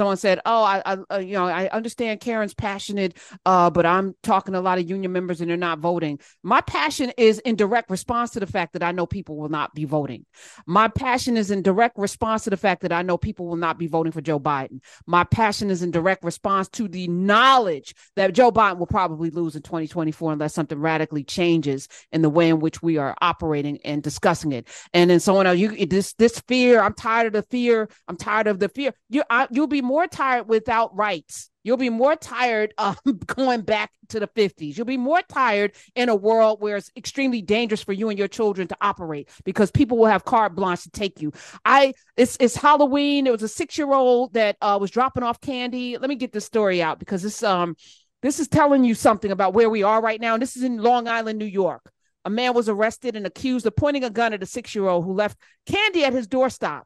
someone said, "Oh, I understand Karen's passionate, but I'm talking to a lot of union members and they're not voting." My passion is in direct response to the fact that I know people will not be voting. My passion is in direct response to the fact that I know people will not be voting for Joe Biden. My passion is in direct response to the knowledge that Joe Biden will probably lose in 2024 unless something radically changes in the way in which we are operating and discussing it. And then someone else, this fear. I'm tired of the fear. I'm tired of the fear. You'll be more tired without rights. You'll be more tired going back to the 50s. You'll be more tired in a world where it's extremely dangerous for you and your children to operate because people will have carte blanche to take you. It's Halloween. There was a 6-year-old that was dropping off candy. Let me get this story out because this is telling you something about where we are right now. And this is in Long Island, New York. A man was arrested and accused of pointing a gun at a 6-year-old who left candy at his doorstep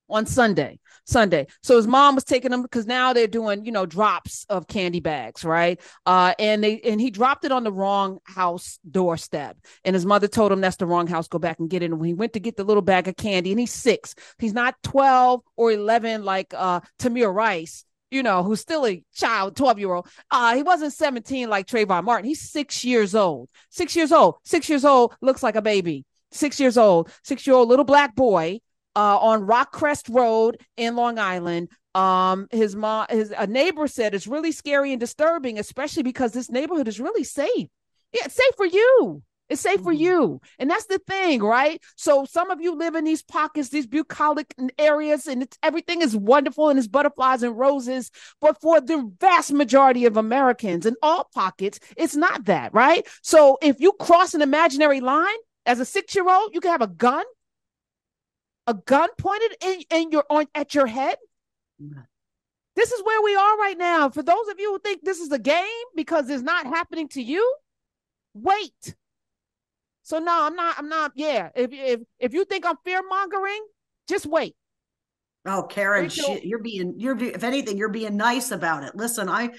on Sunday. So his mom was taking him because now they're doing, drops of candy bags, right? And he dropped it on the wrong house doorstep. And his mother told him that's the wrong house. Go back and get it. And when he went to get the little bag of candy, and he's 6, he's not 12 or 11 like Tamir Rice, who's still a child, 12-year-old. He wasn't 17 like Trayvon Martin. He's 6 years old. 6 years old. 6 years old, looks like a baby. 6 years old. 6-year-old little black boy on Rockcrest Road in Long Island. A neighbor said it's really scary and disturbing, especially because this neighborhood is really safe. Yeah, it's safe for you. It's safe for you. And that's the thing, right? So some of you live in these pockets, these bucolic areas, and everything is wonderful and it's butterflies and roses. But for the vast majority of Americans in all pockets, it's not that, right? So if you cross an imaginary line as a 6-year-old, you can have a gun pointed at your head. This is where we are right now. For those of you who think this is a game because it's not happening to you, wait. So no, I'm not. Yeah, if you think I'm fear mongering, just wait. Oh, Karen, if anything, you're being nice about it. Listen, I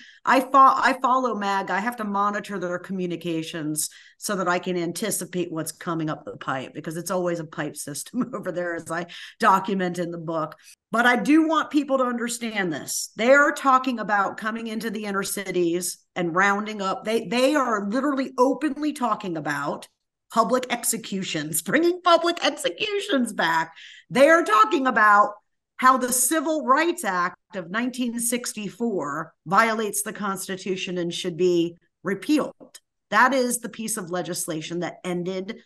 follow MAGA. I have to monitor their communications so that I can anticipate what's coming up the pipe, because it's always a pipe system over there, as I document in the book. But I do want people to understand this. They are talking about coming into the inner cities and rounding up. They are literally openly talking about public executions, bringing public executions back. They are talking about how the Civil Rights Act of 1964 violates the Constitution and should be repealed. That is the piece of legislation that ended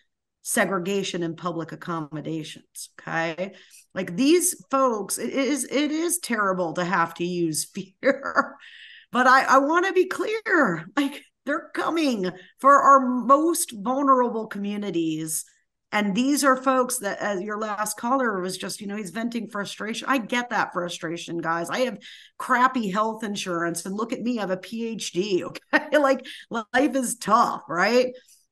segregation in public accommodations. Okay. Like these folks, it is terrible to have to use fear, but I want to be clear. Like, they're coming for our most vulnerable communities. And these are folks that, as your last caller was just, he's venting frustration. I get that frustration, guys. I have crappy health insurance, and look at me, I have a PhD. Okay. Like, life is tough, right?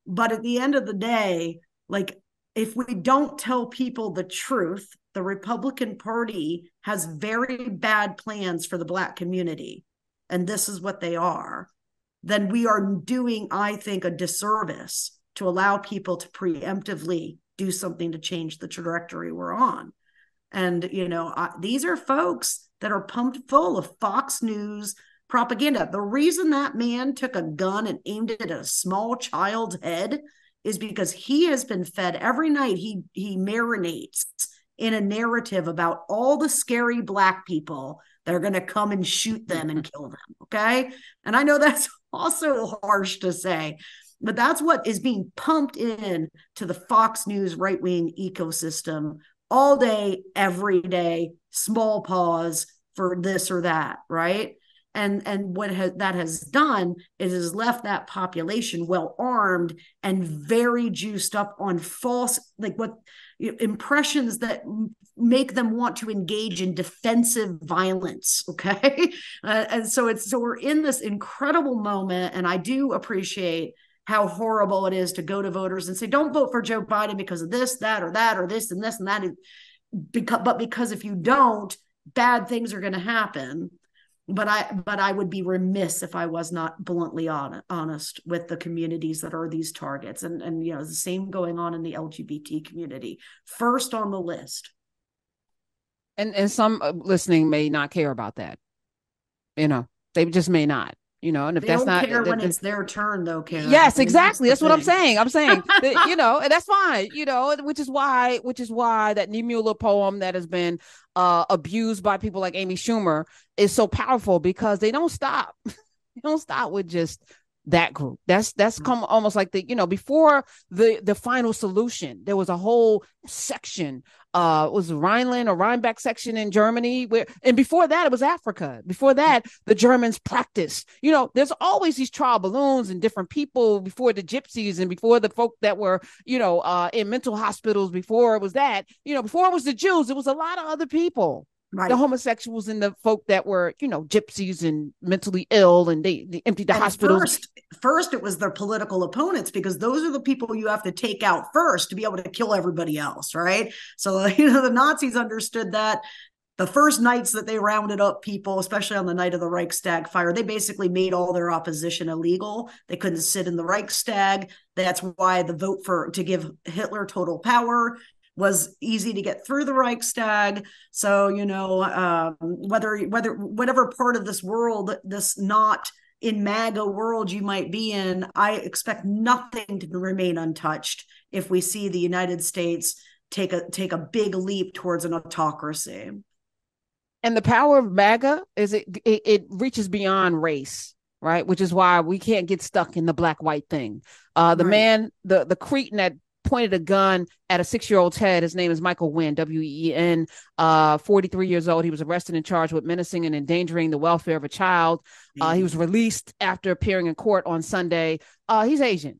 But at the end of the day, like, if we don't tell people the truth, the Republican Party has very bad plans for the Black community, and this is what they are, then we are doing, I think, a disservice to allow people to preemptively do something to change the trajectory we're on. And, these are folks that are pumped full of Fox News propaganda. The reason that man took a gun and aimed it at a small child's head is because he has been fed every night. He marinates in a narrative about all the scary Black people that are going to come and shoot them and kill them. Okay. And I know that's also harsh to say, but that's what is being pumped in to the Fox News right-wing ecosystem all day, every day, small pause for this or that, right? And what that has done is has left that population well armed and very juiced up on false, impressions that make them want to engage in defensive violence. Okay. And so we're in this incredible moment. And I do appreciate how horrible it is to go to voters and say, don't vote for Joe Biden because of this, that, or this and this and that. Because if you don't, bad things are going to happen. But I would be remiss if I was not bluntly honest with the communities that are these targets. And the same going on in the LGBT community. First on the list And some listening may not care about that. They just may not. And if They that's don't not, care when it's their turn, though, Karen. yes, I mean, that's exactly. the That's what I'm thing. saying. I'm saying that, and that's fine, which is why that Niemöller poem that has been abused by people like Amy Schumer is so powerful, because they don't stop. They don't stop with just that group. That's come almost like before the final solution, there was a whole section, was Rhineland or Rhinebeck section in Germany, and before that it was Africa. Before that, the Germans practiced. There's always these trial balloons and different people before the gypsies and before the folk that were in mental hospitals. Before it was that, before it was the Jews, it was a lot of other people. Right. The homosexuals and the folk that were, gypsies and mentally ill, and they emptied the And hospitals. first it was their political opponents, because those are the people you have to take out first to be able to kill everybody else, right? So, the Nazis understood that. The first nights that they rounded up people, especially on the night of the Reichstag fire, they basically made all their opposition illegal. They couldn't sit in the Reichstag. That's why the vote to give Hitler total power was easy to get through the Reichstag. So, whatever part of this world, this not in MAGA world you might be in, I expect nothing to remain untouched if we see the United States take a big leap towards an autocracy. And the power of MAGA is it reaches beyond race, right? Which is why we can't get stuck in the black-white thing. The man, the Cretan that pointed a gun at a 6-year-old's head, his name is Michael Wynn, W-E-N, 43 years old. He was arrested and charged with menacing and endangering the welfare of a child. He was released after appearing in court on Sunday. He's Asian.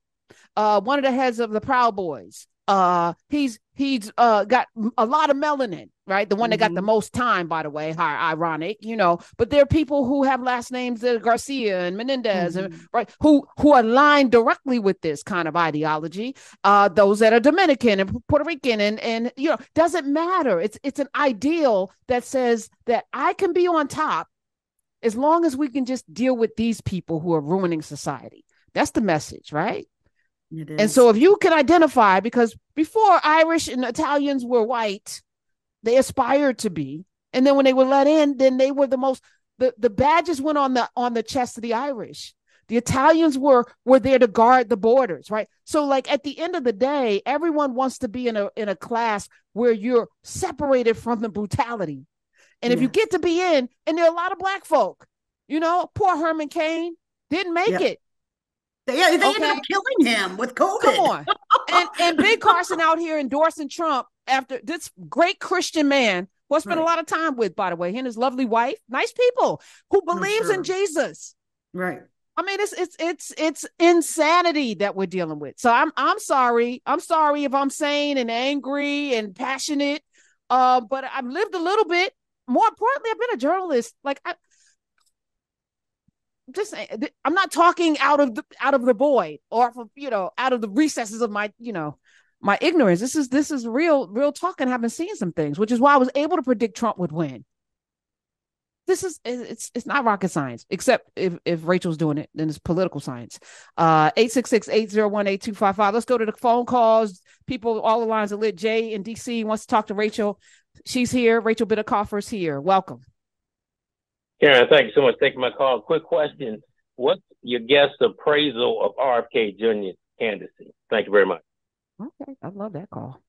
One of the heads of the Proud Boys. He's got a lot of melanin, right? The one that got the most time, by the way. Ironic, but there are people who have last names that Garcia and Menendez, and right, who align directly with this kind of ideology. Those that are Dominican and Puerto Rican, and doesn't matter. It's an ideal that says that I can be on top as long as we can just deal with these people who are ruining society. That's the message, right? And so if you can identify, because before Irish and Italians were white, they aspired to be. And then when they were let in, then they were the badges went on the chest of the Irish. The Italians were there to guard the borders, right? So like at the end of the day, everyone wants to be in a class where you're separated from the brutality. And if you get to be in, and there are a lot of black folk, poor Herman Cain didn't make it. They ended up killing him with COVID. Come on. And Big Carson out here endorsing Trump after this great Christian man who I spent a lot of time with, by the way, he and his lovely wife, nice people, who believes in Jesus. Right. I mean, it's insanity that we're dealing with. So I'm sorry. I'm sorry if I'm sane and angry and passionate. But I've lived a little bit. More importantly, I've been a journalist. Like I'm not talking out of the void or from, out of the recesses of my, my ignorance. This is real talk, and having seen some things, which is why I was able to predict Trump would win. It's not rocket science, except if Rachel's doing it, then it's political science. 866-801-8255. Let's go to the phone calls. People, all the lines are lit. Jay in DC wants to talk to Rachel. She's here. Rachel Bitecofer's here. Welcome. Karen, thank you so much for taking my call. Quick question. What's your guest appraisal of RFK Jr.'s candidacy? Thank you very much. Okay. I love that call.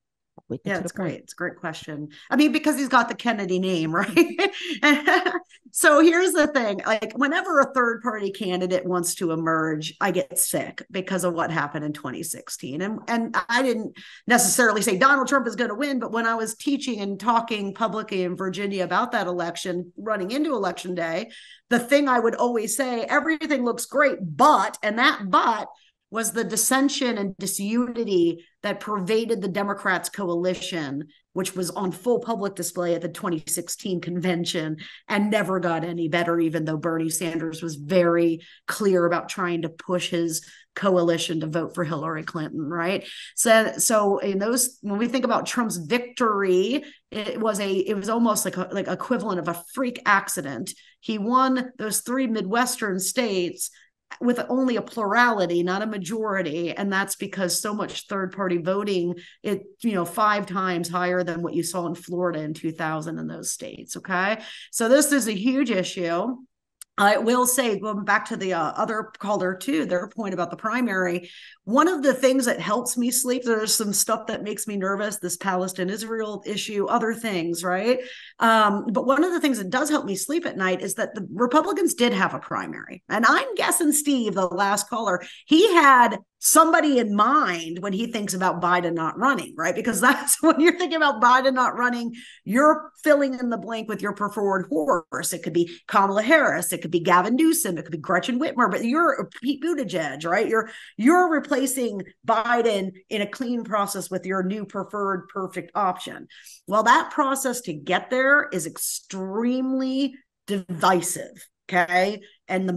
Yeah, it's great. It's a great question. I mean, because he's got the Kennedy name, right? So here's the thing. Like, whenever a third party candidate wants to emerge, I get sick because of what happened in 2016. And I didn't necessarily say Donald Trump is going to win, but when I was teaching and talking publicly in Virginia about that election, running into election day, the thing I would always say, everything looks great, and that but was the dissension and disunity that pervaded the Democrats' coalition, which was on full public display at the 2016 convention and never got any better, even though Bernie Sanders was very clear about trying to push his coalition to vote for Hillary Clinton, right? So in those, when we think about Trump's victory, it was almost like equivalent of a freak accident. He won those 3 Midwestern states with only a plurality, not a majority. And that's because so much third-party voting, 5 times higher than what you saw in Florida in 2000 in those states. Okay. So this is a huge issue. I will say, going back to the other caller too, their point about the primary, one of the things that helps me sleep, there's some stuff that makes me nervous, this Palestine-Israel issue, other things, right? But one of the things that does help me sleep at night is that the Republicans did have a primary. And I'm guessing Steve, the last caller, he had somebody in mind when he thinks about Biden not running, right? Because that's when you're thinking about Biden not running, you're filling in the blank with your preferred horse. It could be Kamala Harris, it could be Gavin Newsom, it could be Gretchen Whitmer, but you're Pete Buttigieg, right? You're replacing Biden in a clean process with your new preferred perfect option. Well, that process to get there is extremely divisive. Okay. And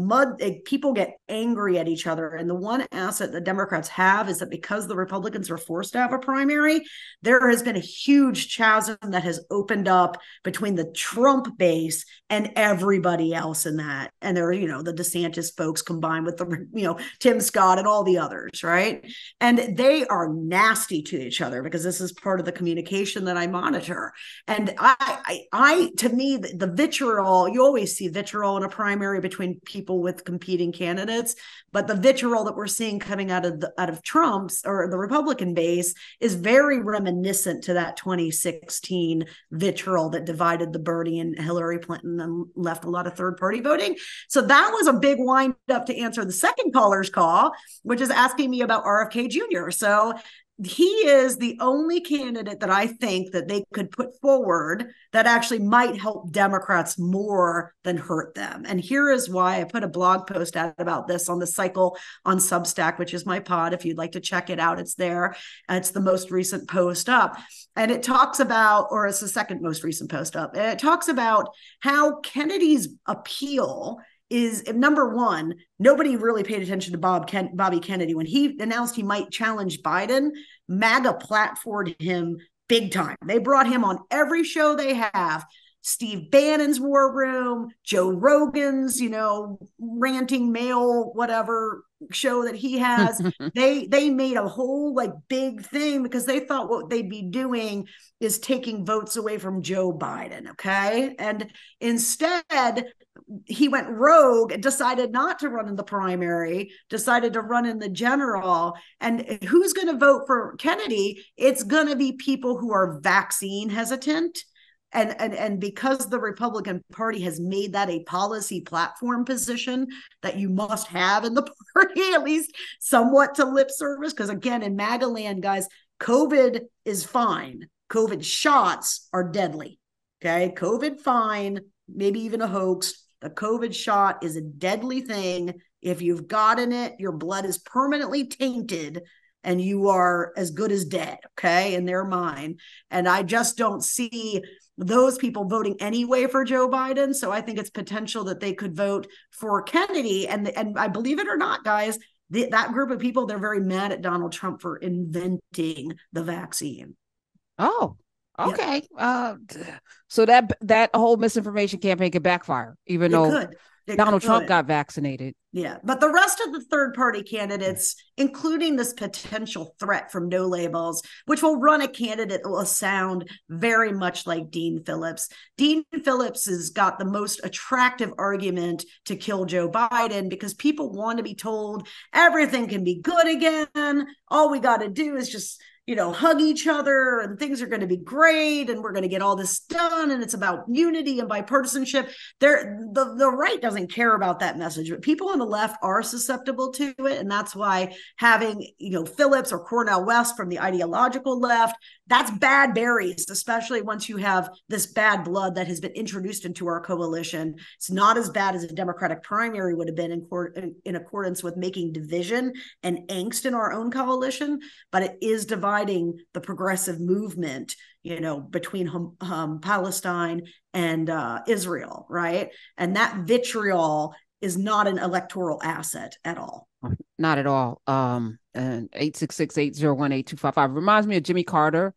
people get angry at each other. And the one asset the Democrats have is that because the Republicans were forced to have a primary, there has been a huge chasm that has opened up between the Trump base and everybody else in that. And there are, the DeSantis folks combined with the, Tim Scott and all the others, right? And they are nasty to each other because this is part of the communication that I monitor. And to me, the vitriol, you always see vitriol in a primary between people with competing candidates, but the vitriol that we're seeing coming out of Trump's or the Republican base is very reminiscent to that 2016 vitriol that divided the Bernie and Hillary Clinton and left a lot of third-party voting. So that was a big wind up to answer the second caller's call, which is asking me about RFK Jr. So he is the only candidate that I think that they could put forward that actually might help Democrats more than hurt them. And here is why. I put a blog post out about this on the Cycle on Substack, which is my pod. If you'd like to check it out, it's there. It's the most recent post up. And it talks about, or it's the second most recent post up. And it talks about how Kennedy's appeal is, number one, nobody really paid attention to Bobby Kennedy. When he announced he might challenge Biden, MAGA platformed him big time. They brought him on every show they have. Steve Bannon's War Room, Joe Rogan's, ranting male, whatever show that he has. They made a whole big thing because they thought what they'd be doing is taking votes away from Joe Biden. Okay. And instead, he went rogue and decided not to run in the primary, decided to run in the general. And who's going to vote for Kennedy? It's going to be people who are vaccine hesitant. And because the Republican Party has made that a policy platform position that you must have in the party, at least somewhat to lip service, because again, in MAGA land, guys, COVID is fine. COVID shots are deadly. Okay. COVID fine, maybe even a hoax. The COVID shot is a deadly thing. If you've gotten it, your blood is permanently tainted and you are as good as dead, okay, in their mind. And I just don't see those people voting anyway for Joe Biden. So I think it's potential that they could vote for Kennedy. And I believe it or not, guys, that group of people, they're very mad at Donald Trump for inventing the vaccine. Oh, okay. Yeah. So that whole misinformation campaign could backfire, even though Donald Trump got vaccinated. Yeah. But the rest of the third-party candidates, including this potential threat from No Labels, which will run a candidate that will sound very much like Dean Phillips. Dean Phillips has got the most attractive argument to kill Joe Biden because people want to be told everything can be good again. All we got to do is just hug each other and things are going to be great and we're going to get all this done. And it's about unity and bipartisanship. The right doesn't care about that message, but people on the left are susceptible to it. And that's why having, Phillips or Cornel West from the ideological left, that's bad berries, especially once you have this bad blood that has been introduced into our coalition. It's not as bad as a Democratic primary would have been in accordance with making division and angst in our own coalition, but it is dividing the progressive movement, between Palestine and Israel, right? And that vitriol is not an electoral asset at all. Not at all. And 866-801-8255 reminds me of Jimmy Carter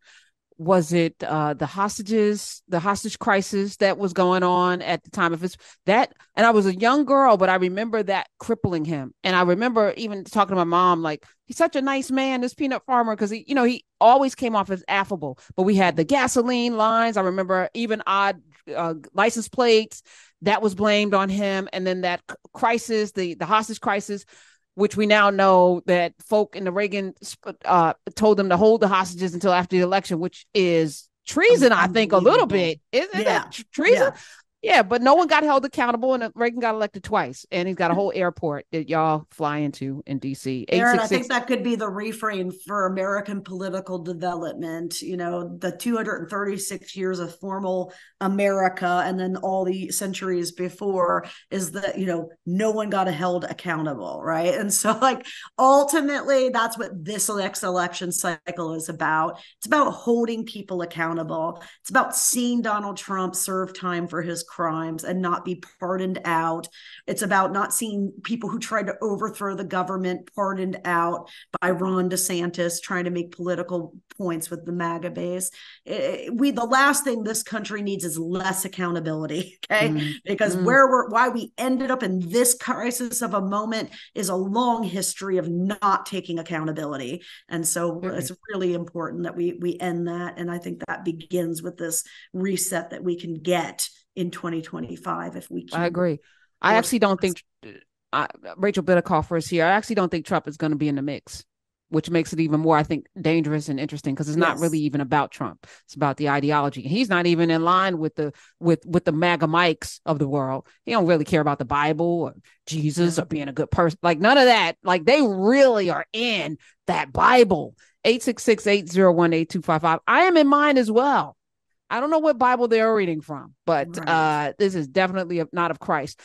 was it the hostage crisis that was going on at the time? If it's that, and I was a young girl, but I remember that crippling him. And I remember even talking to my mom, like, he's such a nice man, this peanut farmer, because he always came off as affable. But we had the gasoline lines. I remember even odd license plates that was blamed on him. And then that crisis, the hostage crisis, which we now know that folk in the Reagan told them to hold the hostages until after the election, which is treason, I think, a little bit. Isn't that treason? Yeah, but no one got held accountable, and Reagan got elected twice, and he's got a whole airport that y'all fly into in D.C. Aaron, I think that could be the refrain for American political development. The 236 years of formal America, and then all the centuries before, is that no one got held accountable, right? And so, ultimately, that's what this next election cycle is about. It's about holding people accountable. It's about seeing Donald Trump serve time for his crimes and not be pardoned out. It's about not seeing people who tried to overthrow the government pardoned out by Ron DeSantis trying to make political points with the MAGA base. The last thing this country needs is less accountability, okay? Because why we ended up in this crisis of a moment is a long history of not taking accountability. And so it's really important that we end that. And I think that begins with this reset that we can get in 2025 if we can. I agree. I actually don't think Rachel Bitecofer is here. I actually don't think Trump is going to be in the mix, which makes it even more, I think, dangerous and interesting, because it's not really even about Trump. It's about the ideology. He's not even in line with the MAGA Mikes of the world. He don't really care about the Bible or Jesus or being a good person. Like, none of that. Like, they really are in that Bible. 866-801-8255. I am in mine as well. I don't know what Bible they're reading from, but this is definitely not of Christ.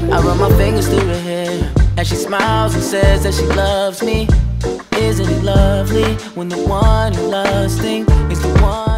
I run my fingers through her hair as she smiles and says that she loves me. Isn't it lovely when the one you're lusting is the one